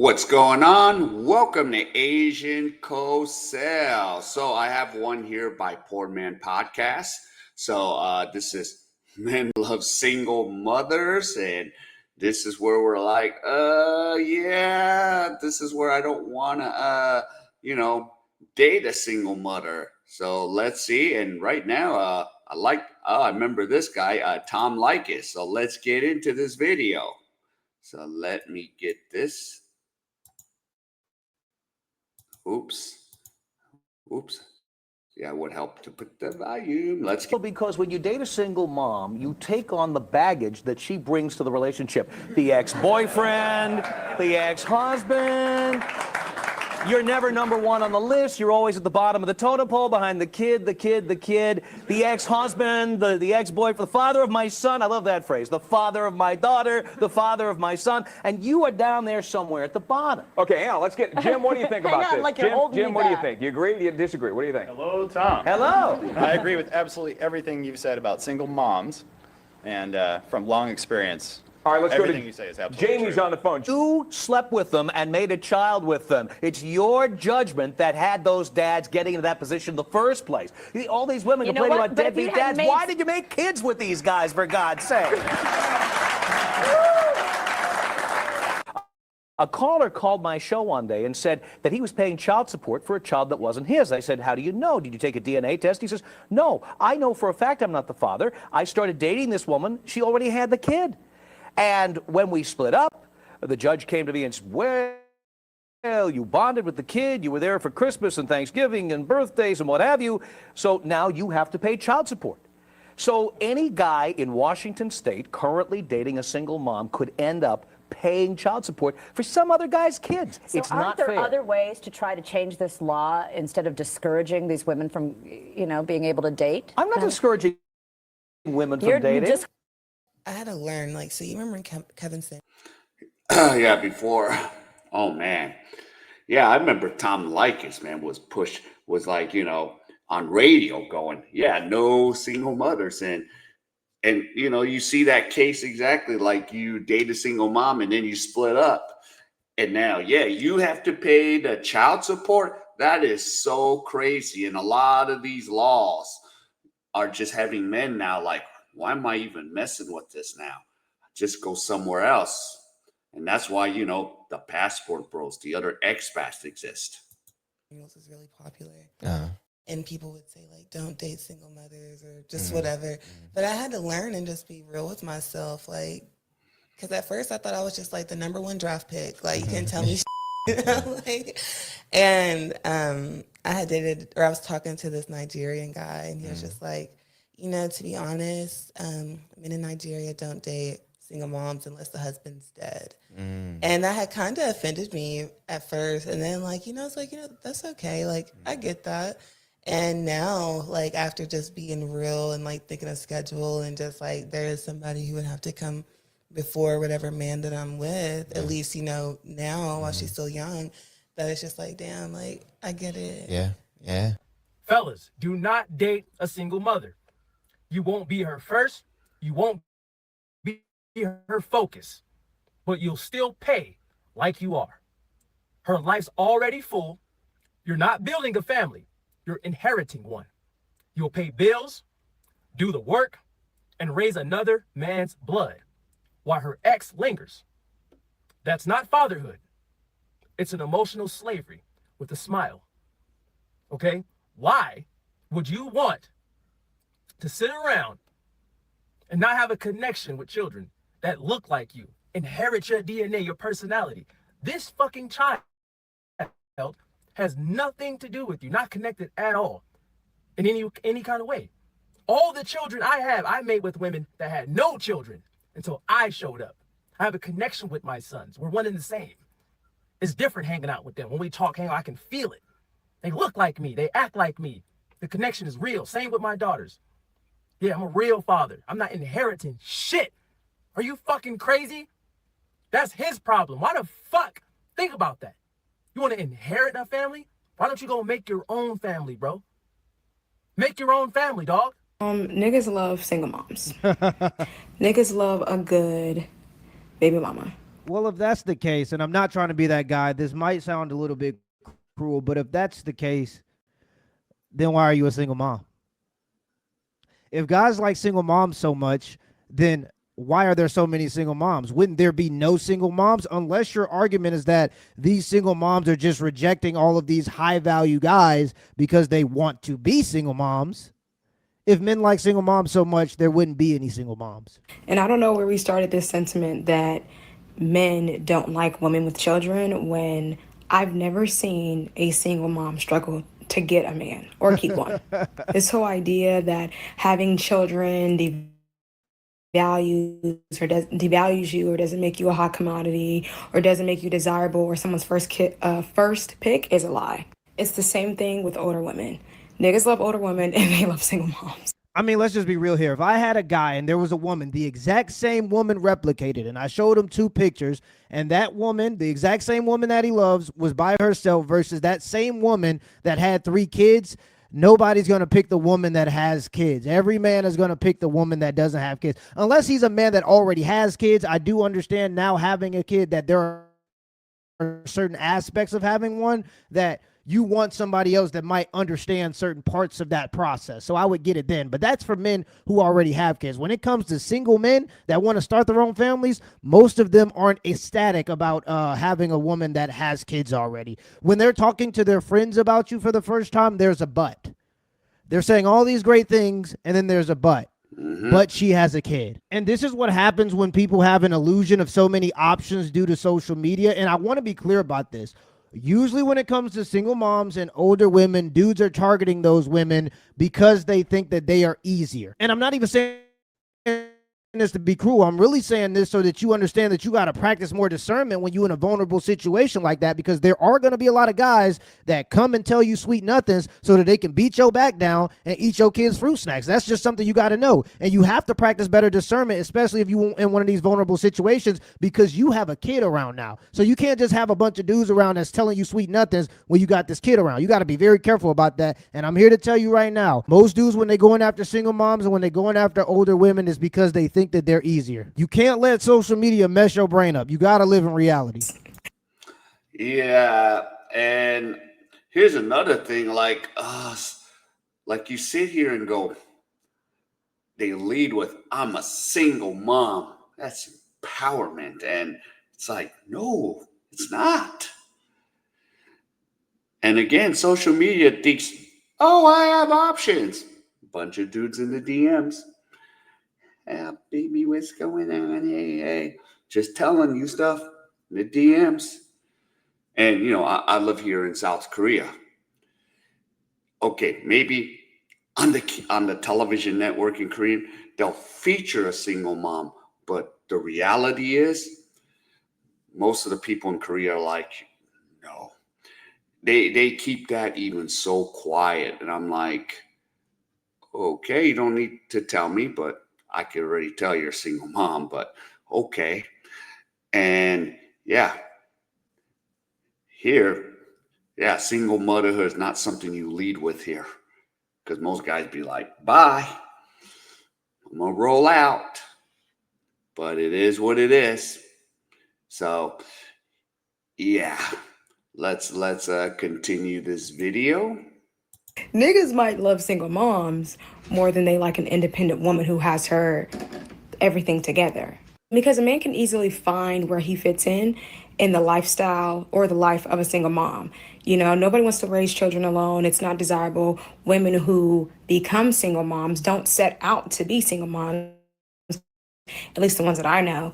What's going on? Welcome to Asian Cosell. So I have one here by Poor Man Podcast. So this is Men Love Single Mothers, and this is where we're like, yeah, this is where I don't want to, date a single mother. So let's see. And right now, I remember this guy, Tom Likas. So let's get into this video. So let me get this. Oops. Oops. Yeah, it would help to put the volume. Let's get. Because when you date a single mom, you take on the baggage that she brings to the relationship. The ex-boyfriend, the ex-husband. You're never number one on the list. You're always at the bottom of the totem pole behind the kid, the ex-husband, the ex-boyfriend, the father of my son. I love that phrase. The father of my daughter, the father of my son. And you are down there somewhere at the bottom. Okay, hang on. Let's get Jim. What do you think about this? Like Jim, what do you think? Do you agree? Do you disagree? What do you think? Hello, Tom. Hello. I agree with absolutely everything you've said about single moms, and from long experience. All right, let's everything go to you say is absolutely Jamie's true. on the phone. You slept with them and made a child with them. It's your judgment that had those dads getting into that position in the first place. All these women You know complaining what? about But if you deadbeat hadn't dads. made- Why did you make kids with these guys, for God's sake? A caller called my show one day and said that he was paying child support for a child that wasn't his. I said, how do you know? Did you take a DNA test? He says, no, I know for a fact I'm not the father. I started dating this woman. She already had the kid. And when we split up, the judge came to me and said, well, you bonded with the kid. You were there for Christmas and Thanksgiving and birthdays and what have you. So now you have to pay child support. So any guy in Washington State currently dating a single mom could end up paying child support for some other guy's kids. So it's aren't not there fair. other ways to try to change this law instead of discouraging these women from, being able to date? I'm not discouraging women from You're dating. just I had to learn, like, so you remember Kevin said, Yeah, before. Oh man. Yeah, I remember Tom Likas, man, was like, on radio going, yeah, no single mothers. And you see that case exactly, like you date a single mom and then you split up. And now, yeah, you have to pay the child support. That is so crazy. And a lot of these laws are just having men now like, why am I even messing with this now? Just go somewhere else. And that's why, the passport bros, the other expats exist. Millennials is really popular. And people would say, like, don't date single mothers or just whatever. But I had to learn and just be real with myself, like, because at first I thought I was just like the number one draft pick. Like, you couldn't tell me and I had dated, or I was talking to this Nigerian guy, and he was just like, to be honest, men in Nigeria don't date single moms unless the husband's dead. And that had kind of offended me at first. And then, it's like, that's okay. Like, I get that. And now, like, after just being real and, like, thinking of schedule and just, like, there is somebody who would have to come before whatever man that I'm with, at least, now while she's still young, that it's just like, damn, like, I get it. Yeah. Fellas, do not date a single mother. You won't be her first. You won't be her focus. But you'll still pay like you are. Her life's already full. You're not building a family. You're inheriting one. You'll pay bills, do the work, and raise another man's blood while her ex lingers. That's not fatherhood. It's an emotional slavery with a smile. Okay? Why would you want to sit around and not have a connection with children that look like you, inherit your DNA, your personality? This fucking child has nothing to do with you, not connected at all in any kind of way. All the children I have, I made with women that had no children until I showed up. I have a connection with my sons. We're one and the same. It's different hanging out with them. When we talk, I can feel it. They look like me. They act like me. The connection is real. Same with my daughters. Yeah, I'm a real father. I'm not inheriting shit. Are you fucking crazy? That's his problem. Why the fuck? Think about that. You want to inherit a family? Why don't you go make your own family, bro? Make your own family, dog. Niggas love single moms. Niggas love a good baby mama. Well, if that's the case, and I'm not trying to be that guy, this might sound a little bit cruel, but if that's the case, then why are you a single mom? If guys like single moms so much, then why are there so many single moms? Wouldn't there be no single moms? Unless your argument is that these single moms are just rejecting all of these high value guys because they want to be single moms. If men like single moms so much, there wouldn't be any single moms. And I don't know where we started this sentiment that men don't like women with children when I've never seen a single mom struggle to get a man or keep one. This whole idea that having children devalues you or doesn't make you a hot commodity or doesn't make you desirable or someone's first pick is a lie. It's the same thing with older women. Niggas love older women and they love single moms. I mean, let's just be real here. If I had a guy and there was a woman, the exact same woman replicated, and I showed him 2 pictures, and that woman, the exact same woman that he loves, was by herself versus that same woman that had 3 kids, nobody's going to pick the woman that has kids. Every man is going to pick the woman that doesn't have kids. Unless he's a man that already has kids. I do understand now having a kid that there are certain aspects of having one that you want somebody else that might understand certain parts of that process. So I would get it then. But that's for men who already have kids. When it comes to single men that want to start their own families, most of them aren't ecstatic about having a woman that has kids already. When they're talking to their friends about you for the first time, there's a but. They're saying all these great things, and then there's a but. But she has a kid. And this is what happens when people have an illusion of so many options due to social media. And I want to be clear about this. Usually when it comes to single moms and older women, dudes are targeting those women because they think that they are easier. And I'm not even saying this to be cruel. I'm really saying this so that you understand that you got to practice more discernment when you're in a vulnerable situation like that, because there are going to be a lot of guys that come and tell you sweet nothings so that they can beat your back down and eat your kids' fruit snacks. That's just something you got to know. And you have to practice better discernment, especially if you're in one of these vulnerable situations, because you have a kid around now. So you can't just have a bunch of dudes around that's telling you sweet nothings when you got this kid around. You got to be very careful about that. And I'm here to tell you right now, most dudes, when they're going after single moms and when they're going after older women, is because they think that they're easier. You can't let social media mess your brain up. You got to live in reality. Yeah, and here's another thing, like you sit here and go, they lead with, I'm a single mom. That's empowerment. And it's like, no, it's not. And again, social media thinks, oh, I have options. Bunch of dudes in the DMs. Hey, baby, what's going on? Hey. Just telling you stuff in the DMs. And, I live here in South Korea. Okay, maybe on the television network in Korea, they'll feature a single mom. But the reality is, most of the people in Korea are like, no. They keep that even so quiet. And I'm like, okay, you don't need to tell me, but I can already tell you're a single mom, but okay. And single motherhood is not something you lead with here, because most guys be like, bye, I'm gonna roll out. But it is what it is. So let's continue this video. Niggas might love single moms more than they like an independent woman who has her everything together. Because a man can easily find where he fits in the lifestyle or the life of a single mom. Nobody wants to raise children alone. It's not desirable. Women who become single moms don't set out to be single moms, at least the ones that I know.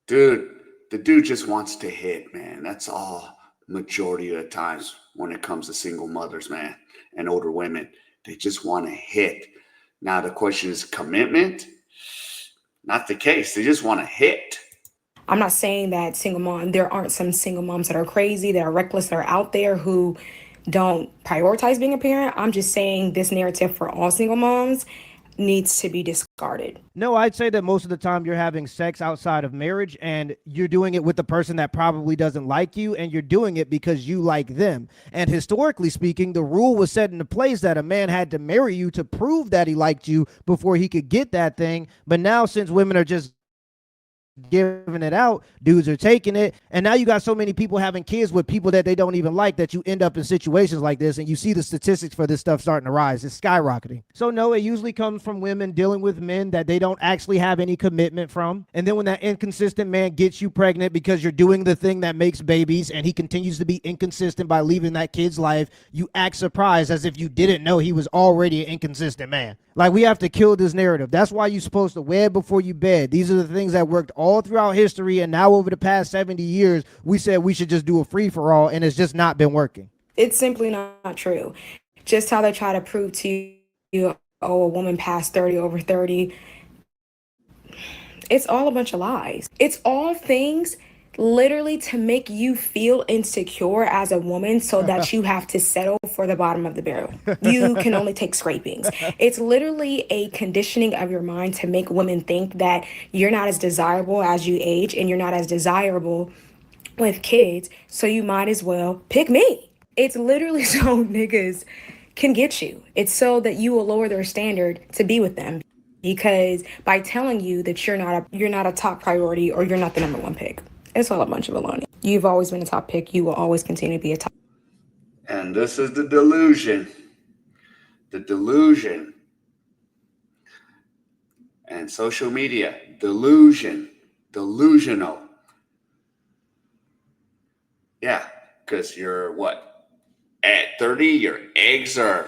Dude, the dude just wants to hit, man. That's all majority of the times when it comes to single mothers, man, and older women. They just want to hit. Now, the question is commitment. Not the case. They just want to hit. I'm not saying that there aren't some single moms that are crazy, that are reckless, that are out there who don't prioritize being a parent. I'm just saying this narrative for all single moms needs to be discarded. No, I'd say that most of the time you're having sex outside of marriage and you're doing it with the person that probably doesn't like you, and you're doing it because you like them. And historically speaking, the rule was set into place that a man had to marry you to prove that he liked you before he could get that thing. But now, since women are just giving it out, dudes are taking it, and now you got so many people having kids with people that they don't even like that you end up in situations like this, and you see the statistics for this stuff starting to rise. It's skyrocketing. So no, it usually comes from women dealing with men that they don't actually have any commitment from, and then when that inconsistent man gets you pregnant because you're doing the thing that makes babies, and he continues to be inconsistent by leaving that kid's life, you act surprised as if you didn't know he was already an inconsistent man. Like, we have to kill this narrative. That's why you're supposed to wed before you bed. These are the things that worked all throughout history, and now over the past 70 years, we said we should just do a free-for-all, and it's just not been working. It's simply not true. Just how they try to prove to you, oh, a woman past 30 over 30, it's all a bunch of lies. It's all things literally to make you feel insecure as a woman so that you have to settle for the bottom of the barrel. You can only take scrapings. It's literally a conditioning of your mind to make women think that you're not as desirable as you age and you're not as desirable with kids, so you might as well pick me. It's literally so niggas can get you. It's so that you will lower their standard to be with them, because by telling you that you're not a top priority or you're not the number one pick. It's all a bunch of baloney. You've always been a top pick. You will always continue to be a top. And this is the delusion. The delusion. And social media. Delusion. Delusional. Yeah, because you're what? At 30, your eggs are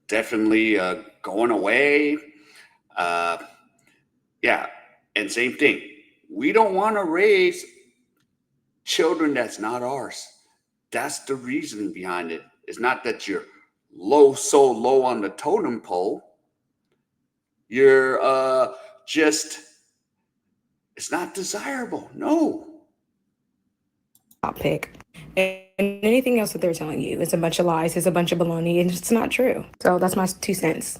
definitely going away. Yeah, and same thing. We don't want to raise children that's not ours. That's the reasoning behind it. It's not that you're so low on the totem pole. You're just, it's not desirable. No. Top pick. And anything else that they're telling you is a bunch of lies, is a bunch of baloney, and it's not true. So that's my 2 cents.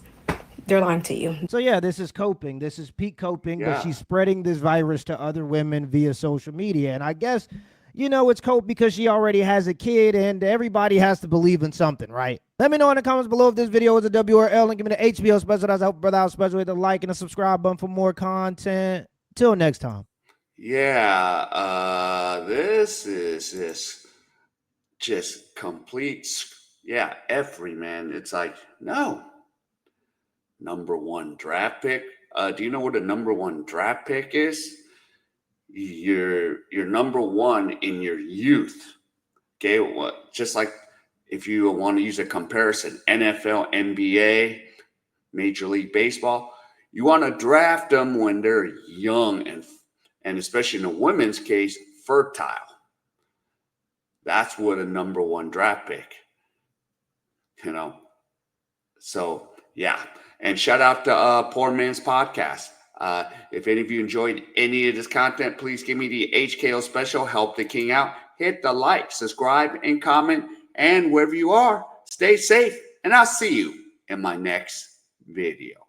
They're lying to you. So yeah, this is coping. This is peak coping, Yeah. but she's spreading this virus to other women via social media. And I guess, it's cope because she already has a kid, and everybody has to believe in something, right? Let me know in the comments below if this video is a W or L, and give me the HBO special. That's out, brother. Special, hit the like and the subscribe button for more content. Till next time. Yeah, this is just complete, effery, man. It's like, no. Number one draft pick. Do you know what a number one draft pick is? You're number one in your youth. Okay, what? Just like if you want to use a comparison, NFL, NBA, Major League Baseball, you want to draft them when they're young and especially in a women's case, fertile. That's what a number one draft pick. So yeah. And shout out to Poor Man's Podcast. If any of you enjoyed any of this content, please give me the HKO special. Help the king out. Hit the like, subscribe, and comment. And wherever you are, stay safe. And I'll see you in my next video.